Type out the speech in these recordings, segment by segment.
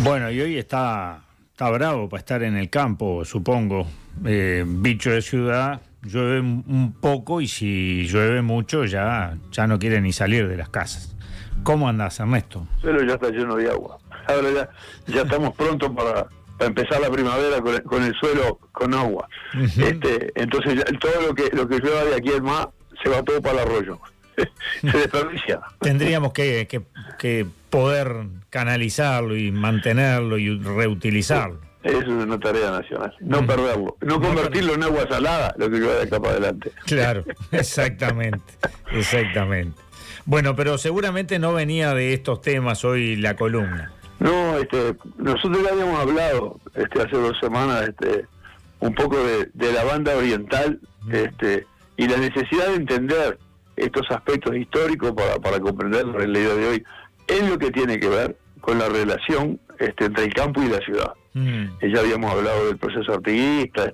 Bueno, y hoy está bravo para estar en el campo, supongo. Bicho de ciudad, llueve un poco y si llueve mucho ya no quiere ni salir de las casas. ¿Cómo andás, Ernesto? El suelo ya está lleno de agua. Ahora ya estamos prontos para empezar la primavera con el suelo con agua. Entonces todo lo que llueva de aquí en más se va todo para el arroyo. Se desperdicia. Tendríamos que poder canalizarlo y mantenerlo y reutilizarlo. Eso es una tarea nacional. No perderlo. No convertirlo en agua salada, lo que llueva de acá para adelante. Claro, exactamente. Bueno, pero seguramente no venía de estos temas hoy la columna. No, nosotros ya habíamos hablado hace 2 semanas un poco de la banda oriental y la necesidad de entender estos aspectos históricos para comprender la realidad de hoy en lo que tiene que ver con la relación entre el campo y la ciudad. Ya habíamos hablado del proceso artiguista,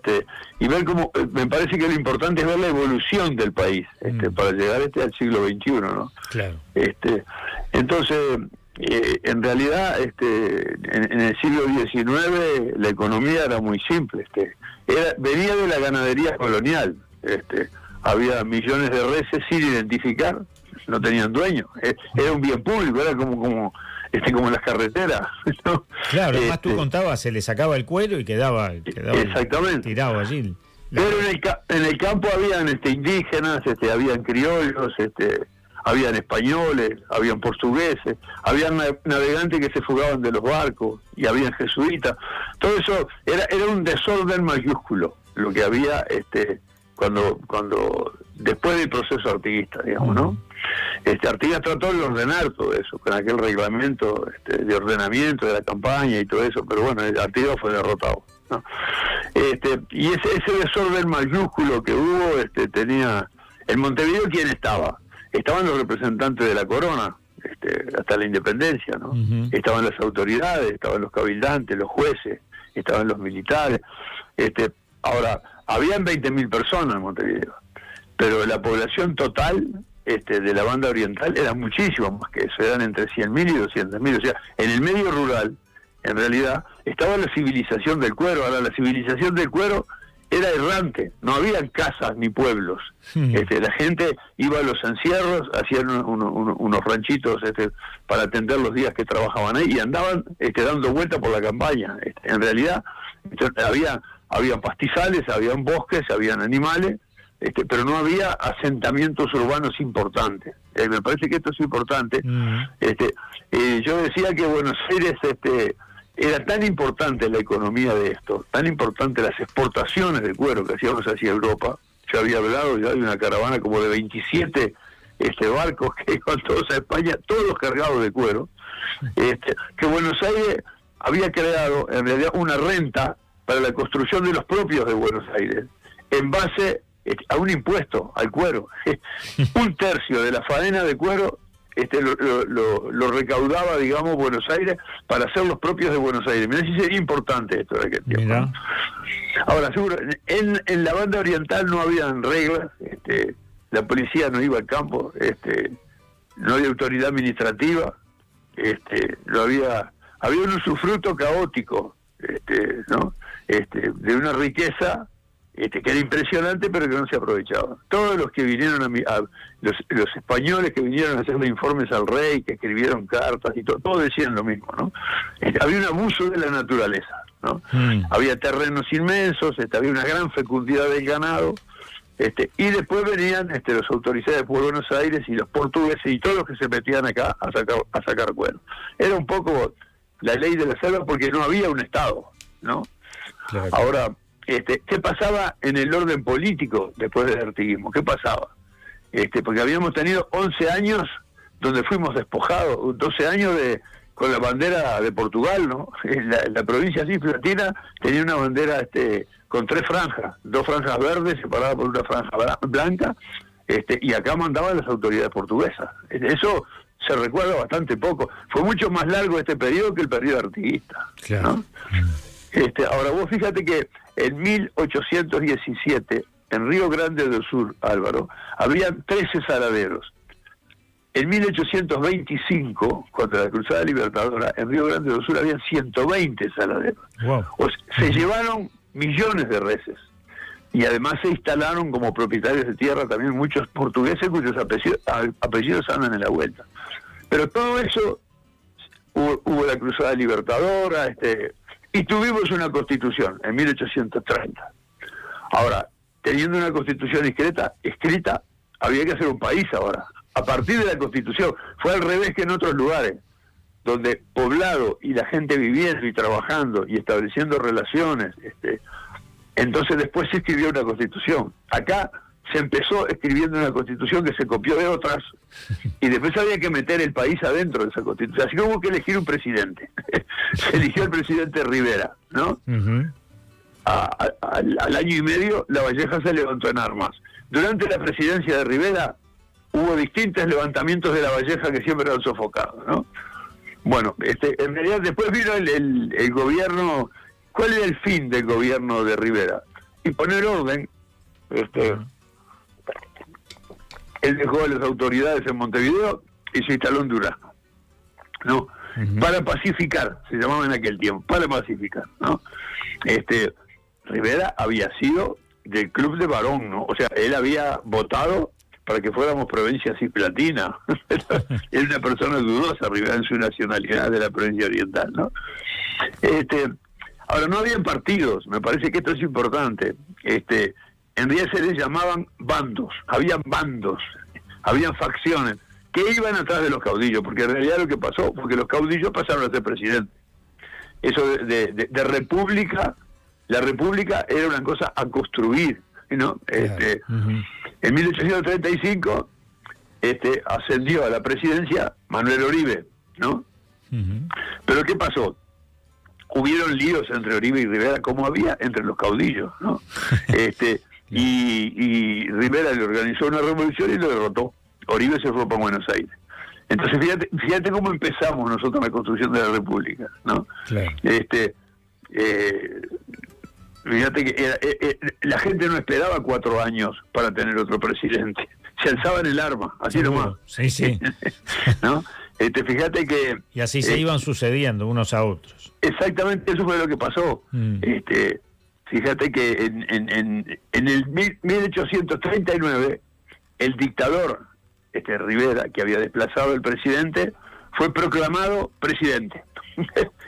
y ver cómo, me parece que lo importante es ver la evolución del país, para llegar al siglo XXI, ¿no? Claro. Entonces, en realidad, en el siglo XIX la economía era muy simple, venía de la ganadería colonial, había millones de reses sin identificar, no tenían dueño, era un bien público, era como en las carreteras, ¿no? Claro, además tú contabas, se le sacaba el cuero y quedaba exactamente tirado allí. Pero en el campo habían indígenas, habían criollos, habían españoles, habían portugueses, habían navegantes que se fugaban de los barcos y habían jesuitas. Todo eso era un desorden mayúsculo lo que había cuando después del proceso artiguista, digamos, ¿no? Artigas trató de ordenar todo eso, con aquel reglamento de ordenamiento de la campaña y todo eso, pero bueno, Artigas fue derrotado, ¿no? Y ese desorden mayúsculo que hubo, tenía... En Montevideo, ¿quién estaba? Estaban los representantes de la corona, hasta la independencia, ¿no? Estaban las autoridades, estaban los cabildantes, los jueces, estaban los militares. Ahora, habían 20.000 personas en Montevideo, pero la población total de la banda oriental era muchísimo más que eso, eran entre 100.000 y 200.000. O sea, en el medio rural, en realidad, estaba la civilización del cuero. Ahora, la civilización del cuero era errante, no había casas ni pueblos. La gente iba a los encierros, hacían unos ranchitos para atender los días que trabajaban ahí y andaban dando vueltas por la campaña. En realidad, había pastizales, habían bosques, habían animales, pero no había asentamientos urbanos importantes. Me parece que esto es importante. Yo decía que Buenos Aires era tan importante la economía de esto, tan importante las exportaciones de cuero que hacíamos hacia Europa. Yo había hablado ya de una caravana como de 27 barcos que iban todos a España, todos cargados de cuero, que Buenos Aires había creado en realidad una renta para la construcción de los propios de Buenos Aires, en base a un impuesto al cuero. 1/3 de la faena de cuero lo recaudaba, digamos, Buenos Aires para hacer los propios de Buenos Aires. Mirá si sería importante esto de aquel tiempo, ¿no? Ahora, seguro, en la banda oriental no habían reglas, la policía no iba al campo, no había autoridad administrativa, no había un usufructo caótico, ¿no? De una riqueza que era impresionante, pero que no se aprovechaba. Todos los que vinieron los españoles que vinieron a hacerle informes al rey, que escribieron cartas y todo, todos decían lo mismo, ¿no? Había un abuso de la naturaleza, ¿no? Había terrenos inmensos, había una gran fecundidad del ganado, y después venían los autorizados por Buenos Aires y los portugueses y todos los que se metían acá a sacar cuero. Era un poco la ley de la selva porque no había un Estado, ¿no? Claro. Ahora, ¿qué pasaba en el orden político después del artiguismo? ¿Qué pasaba? Porque habíamos tenido 11 años donde fuimos despojados, 12 años con la bandera de Portugal, ¿no? La provincia cisplatina tenía una bandera con 3 franjas, 2 franjas verdes separadas por una franja blanca, y acá mandaban las autoridades portuguesas. Eso se recuerda bastante poco. Fue mucho más largo este periodo que el periodo artiguista, claro, ¿no? Ahora vos fíjate que en 1817, en Río Grande do Sur, Álvaro, había 13 saladeros. En 1825, cuando la Cruzada Libertadora, en Río Grande do Sul habían 120 saladeros. Wow. Se llevaron millones de reses. Y además se instalaron como propietarios de tierra también muchos portugueses cuyos apellidos andan en la vuelta. Pero todo eso, hubo la Cruzada Libertadora, y tuvimos una constitución en 1830. Ahora, teniendo una constitución escrita, había que hacer un país ahora. A partir de la constitución, fue al revés que en otros lugares, donde poblado y la gente viviendo y trabajando y estableciendo relaciones, entonces después se escribió una constitución. Acá se empezó escribiendo una constitución que se copió de otras, y después había que meter el país adentro de esa constitución. Así que hubo que elegir un presidente. Se eligió el presidente Rivera, ¿no? Uh-huh. Al año y medio, La Valleja se levantó en armas. Durante la presidencia de Rivera, hubo distintos levantamientos de La Valleja que siempre eran sofocados, ¿no? Bueno, en realidad después vino el gobierno. ¿Cuál era el fin del gobierno de Rivera? Y poner orden. Él dejó a las autoridades en Montevideo y se instaló en Durazno, ¿no? Uh-huh. Para pacificar, se llamaba en aquel tiempo, para pacificar, ¿no? Rivera había sido del Club de Barón, ¿no? O sea, él había votado para que fuéramos provincia cisplatina. Era una persona dudosa, Rivera, en su nacionalidad de la provincia oriental, ¿no? Ahora, no habían partidos, me parece que esto es importante. En realidad se les llamaban bandos, habían facciones que iban atrás de los caudillos, porque en realidad lo que pasó fue que los caudillos pasaron a ser presidentes. Eso de república, la república era una cosa a construir, ¿no? Uh-huh. En 1835 ascendió a la presidencia Manuel Oribe, ¿no? Uh-huh. Pero ¿qué pasó? Hubieron líos entre Oribe y Rivera, como había entre los caudillos, ¿no? Y Rivera le organizó una revolución y lo derrotó. Oribe se fue para Buenos Aires. Entonces, fíjate cómo empezamos nosotros la construcción de la República, ¿no? Claro. Fíjate que la gente no esperaba 4 años para tener otro presidente. Se alzaban el arma, así nomás. Sí, sí. ¿No? Fíjate que... Y así se iban sucediendo unos a otros. Exactamente, eso fue lo que pasó. Fíjate que en el 1839, el dictador Rivera, que había desplazado al presidente, fue proclamado presidente.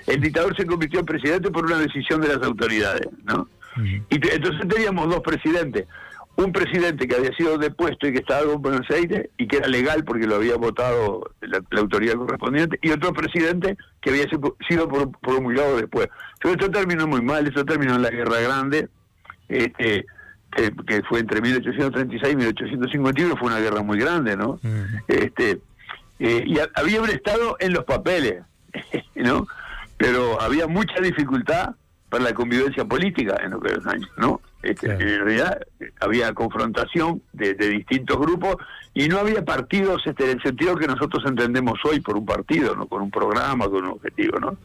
El dictador se convirtió en presidente por una decisión de las autoridades, ¿no? Uh-huh. Y entonces teníamos 2 presidentes. Un presidente que había sido depuesto y que estaba en Buenos Aires y que era legal porque lo había votado la autoridad correspondiente, y otro presidente que había sido promulgado después. Entonces esto terminó muy mal, esto terminó en la Guerra Grande, que fue entre 1836 y 1851, fue una guerra muy grande, ¿no? Uh-huh. Y había un Estado en los papeles, ¿no? Pero había mucha dificultad para la convivencia política en aquellos años, ¿no? Claro. En realidad había confrontación de distintos grupos y no había partidos en el sentido que nosotros entendemos hoy por un partido, ¿no? Con un programa, con un objetivo, ¿no?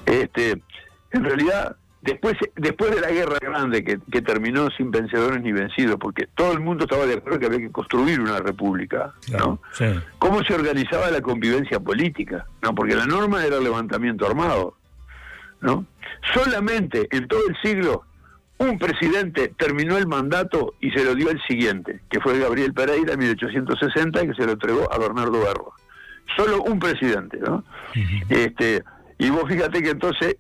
En realidad, después de la Guerra Grande, que terminó sin vencedores ni vencidos, porque todo el mundo estaba de acuerdo que había que construir una república, ¿no? Sí. ¿Cómo se organizaba la convivencia política? ¿No? Porque la norma era el levantamiento armado, ¿no? Solamente en todo el siglo un presidente terminó el mandato y se lo dio al siguiente, que fue Gabriel Pereira en 1860, y que se lo entregó a Bernardo Berro. Solo un presidente, ¿no? Uh-huh. Y vos fíjate que entonces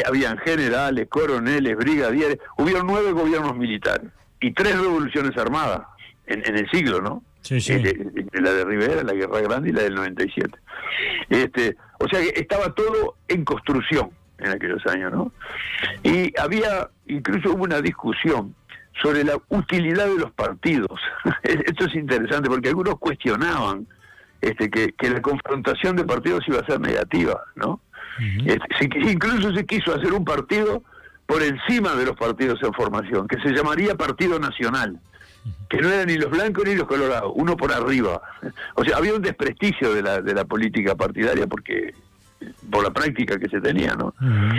habían generales, coroneles, brigadieres, hubieron 9 gobiernos militares y 3 revoluciones armadas en el siglo, ¿no? Sí, sí. La de Rivera, la Guerra Grande y la del 97. O sea que estaba todo en construcción en aquellos años, ¿no? Y incluso hubo una discusión sobre la utilidad de los partidos. Esto es interesante porque algunos cuestionaban que la confrontación de partidos iba a ser negativa, ¿no? Uh-huh. Incluso se quiso hacer un partido por encima de los partidos en formación, que se llamaría Partido Nacional, que no eran ni los blancos ni los colorados, uno por arriba. O sea, había un desprestigio de la política partidaria porque por la práctica que se tenía, ¿no? Uh-huh.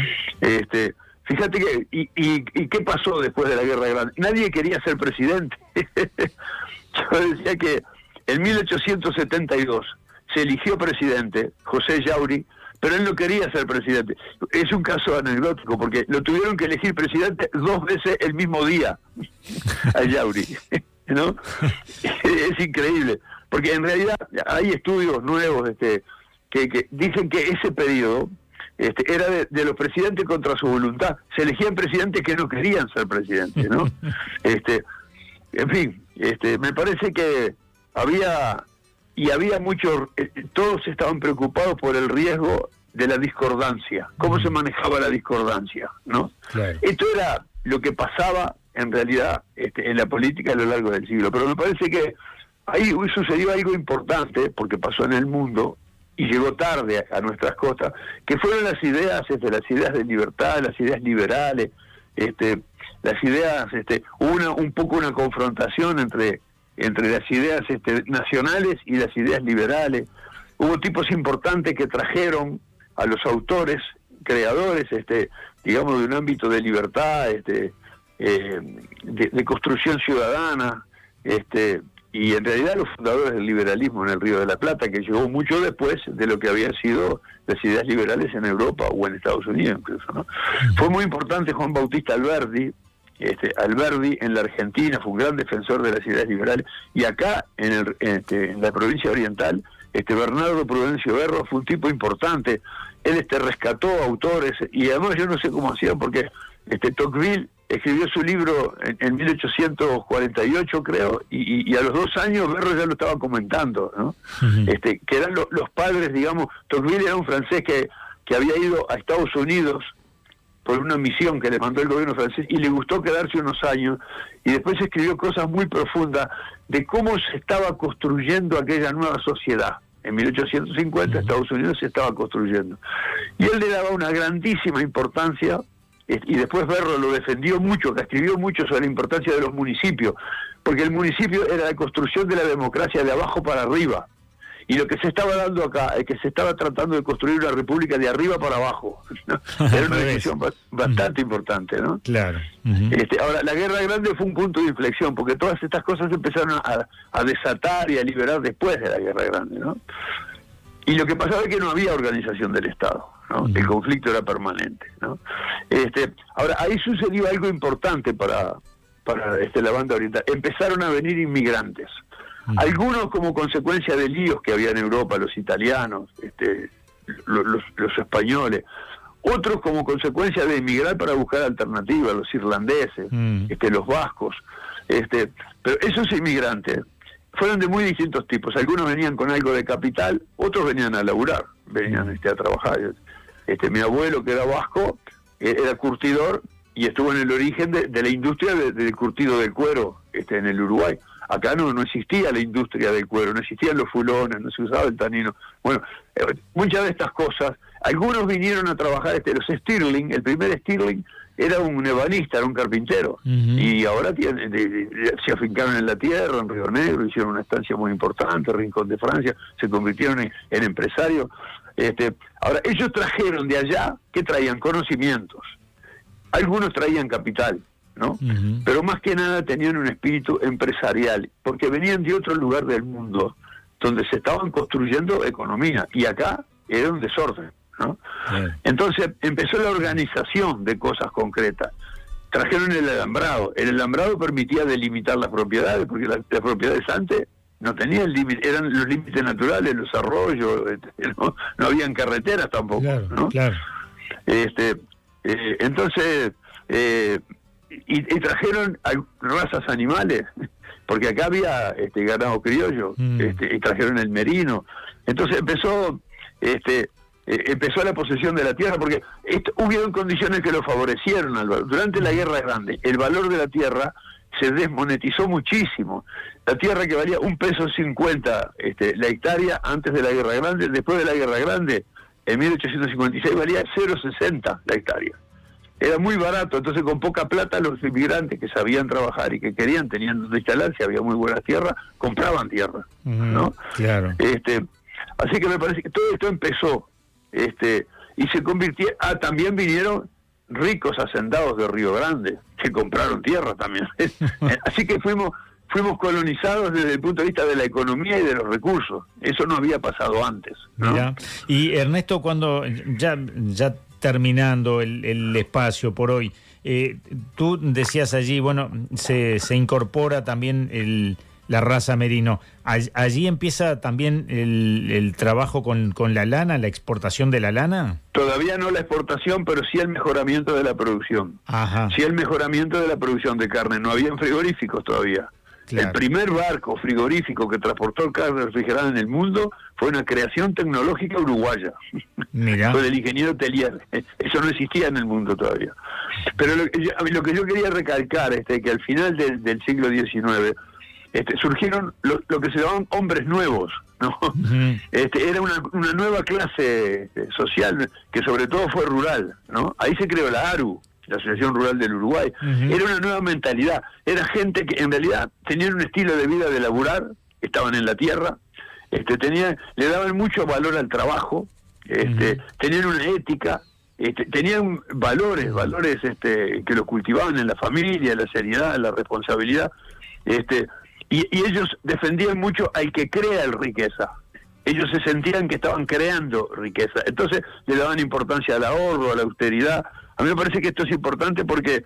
Fíjate que y qué pasó después de la Guerra Grande. Nadie quería ser presidente. Yo decía que En 1872 se eligió presidente José Yauri, pero él no quería ser presidente. Es un caso anecdótico, porque lo tuvieron que elegir presidente 2 veces el mismo día a Yauri, ¿no? Es increíble, porque en realidad hay estudios nuevos que dicen que ese periodo era de los presidentes contra su voluntad. Se elegían presidentes que no querían ser presidentes, ¿no? En fin, me parece que había muchos, todos estaban preocupados por el riesgo de la discordancia, cómo se manejaba la discordancia, ¿no? Claro. Esto era lo que pasaba en realidad en la política a lo largo del siglo, pero me parece que ahí sucedió algo importante, porque pasó en el mundo y llegó tarde a nuestras costas, que fueron las ideas de libertad, las ideas liberales, las ideas, un poco una confrontación entre las ideas nacionales y las ideas liberales. Hubo tipos importantes que trajeron a los autores, creadores, digamos, de un ámbito de libertad, de construcción ciudadana, y en realidad los fundadores del liberalismo en el Río de la Plata, que llegó mucho después de lo que habían sido las ideas liberales en Europa o en Estados Unidos incluso, ¿no? Fue muy importante Juan Bautista Alberdi. Alberdi en la Argentina fue un gran defensor de las ideas liberales, y acá en la provincia oriental Bernardo Prudencio Berro fue un tipo importante. Él rescató autores, y además yo no sé cómo hacían, porque Tocqueville escribió su libro en 1848 creo, y a los 2 años Berro ya lo estaba comentando, ¿no? Uh-huh. Que eran los padres, digamos. Tocqueville era un francés que había ido a Estados Unidos por una misión que le mandó el gobierno francés, y le gustó quedarse unos años, y después escribió cosas muy profundas de cómo se estaba construyendo aquella nueva sociedad. En 1850 Estados Unidos se estaba construyendo. Y él le daba una grandísima importancia, y después Berro lo defendió mucho, que escribió mucho sobre la importancia de los municipios, porque el municipio era la construcción de la democracia de abajo para arriba. Y lo que se estaba dando acá es que se estaba tratando de construir una república de arriba para abajo, ¿no? Era una decisión bastante importante, ¿no? Claro. Uh-huh. Ahora, la Guerra Grande fue un punto de inflexión, porque todas estas cosas empezaron a desatar y a liberar después de la Guerra Grande, ¿no? Y lo que pasaba es que no había organización del Estado, ¿no? Uh-huh. El conflicto era permanente, ¿no? Ahora, ahí sucedió algo importante para la banda oriental. Empezaron a venir inmigrantes. Algunos como consecuencia de líos que había en Europa, los italianos, los españoles, otros como consecuencia de emigrar para buscar alternativas, los irlandeses, los vascos, pero esos inmigrantes fueron de muy distintos tipos. Algunos venían con algo de capital, otros venían a laburar, venían a trabajar. Mi abuelo, que era vasco, era curtidor y estuvo en el origen de la industria del curtido del cuero en el Uruguay. Acá no existía la industria del cuero, no existían los fulones, no se usaba el tanino. Bueno, muchas de estas cosas, algunos vinieron a trabajar, los Stirling, el primer Stirling era un ebanista, era un carpintero, uh-huh. Y ahora se afincaron en la tierra, en Río Negro, hicieron una estancia muy importante, Rincón de Francia, se convirtieron en empresarios. Ahora, ellos trajeron de allá, ¿qué traían? Conocimientos. Algunos traían capital, ¿no? Uh-huh. Pero más que nada tenían un espíritu empresarial, porque venían de otro lugar del mundo donde se estaban construyendo economía, y acá era un desorden, ¿no? Uh-huh. Entonces empezó la organización de cosas concretas. Trajeron el alambrado permitía delimitar las propiedades, porque las propiedades antes no tenían límite, eran los límites naturales, los arroyos, no habían carreteras tampoco, claro, ¿no? Claro. Entonces y trajeron razas animales, porque acá había ganado criollo, y trajeron el merino. Entonces empezó la posesión de la tierra, porque hubieron condiciones que lo favorecieron. Durante la Guerra Grande, el valor de la tierra se desmonetizó muchísimo. La tierra que valía $1.50 la hectárea antes de la Guerra Grande, después de la Guerra Grande, en 1856 valía $0.60 la hectárea. Era muy barato, entonces con poca plata los inmigrantes que sabían trabajar y que tenían donde instalarse, había muy buenas tierras, compraban tierra, ¿no? Claro. Así que me parece que todo esto empezó, y se convirtió, también vinieron ricos hacendados de Río Grande, que compraron tierra también. Así que fuimos colonizados desde el punto de vista de la economía y de los recursos. Eso no había pasado antes, ¿no? Mirá. Y Ernesto, cuando ya terminando el espacio por hoy, tú decías allí, bueno, se incorpora también la raza merino. ¿Allí empieza también el trabajo con la lana, la exportación de la lana? Todavía no la exportación, pero sí el mejoramiento de la producción. Ajá. Sí el mejoramiento de la producción de carne. No habían frigoríficos todavía. Claro. El primer barco frigorífico que transportó carne refrigerada en el mundo fue una creación tecnológica uruguaya. Mirá. Fue del ingeniero Tellier. Eso no existía en el mundo todavía. Pero lo que yo quería recalcar que al final del siglo XIX surgieron lo que se llamaban hombres nuevos, ¿no? Uh-huh. Era una nueva clase social que sobre todo fue rural, ¿no? Ahí se creó la ARU, la Asociación Rural del Uruguay. Uh-huh. Era una nueva mentalidad, era gente que en realidad tenían un estilo de vida de laburar, estaban en la tierra, le daban mucho valor al trabajo, uh-huh. Tenían una ética, tenían valores que los cultivaban en la familia, la seriedad, la responsabilidad, y ellos defendían mucho al que crea la riqueza. Ellos se sentían que estaban creando riqueza, entonces le daban importancia al ahorro, a la austeridad. A mí me parece que esto es importante porque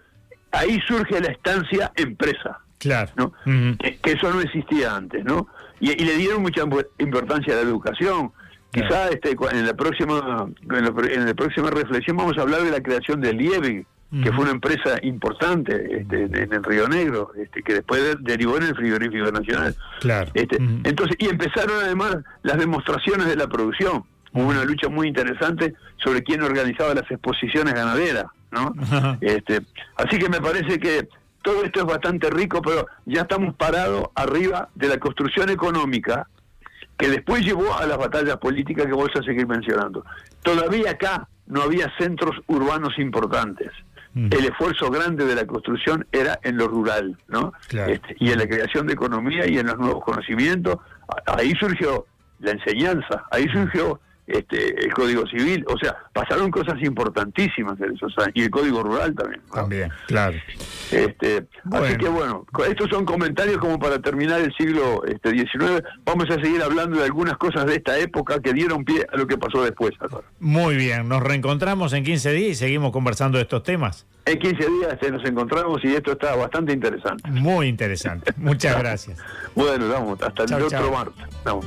ahí surge la estancia empresa, claro, ¿no? Uh-huh. Que eso no existía antes, ¿no? Y le dieron mucha importancia a la educación. Claro. Quizá en la próxima reflexión vamos a hablar de la creación de Liebig, uh-huh. que fue una empresa importante en el Río Negro, que después derivó en el Frigorífico Nacional. Claro. Uh-huh. Entonces, y empezaron además las demostraciones de la producción. Hubo una lucha muy interesante sobre quién organizaba las exposiciones ganaderas, ¿no? Uh-huh. Así que me parece que todo esto es bastante rico, pero ya estamos parados arriba de la construcción económica que después llevó a las batallas políticas que voy a seguir mencionando. Todavía acá no había centros urbanos importantes. Uh-huh. El esfuerzo grande de la construcción era en lo rural, ¿no? Claro. Y en la creación de economía y en los nuevos conocimientos. Ahí surgió la enseñanza, ahí surgió el Código Civil, o sea, pasaron cosas importantísimas en esos años, y el Código Rural también, ¿no? También, claro. Bueno. Así que bueno, estos son comentarios como para terminar el siglo XIX. Vamos a seguir hablando de algunas cosas de esta época que dieron pie a lo que pasó después. Muy bien, nos reencontramos en 15 días y seguimos conversando de estos temas. En 15 días nos encontramos y esto está bastante interesante. Muy interesante, muchas gracias. Bueno, vamos, hasta el otro martes. Vamos.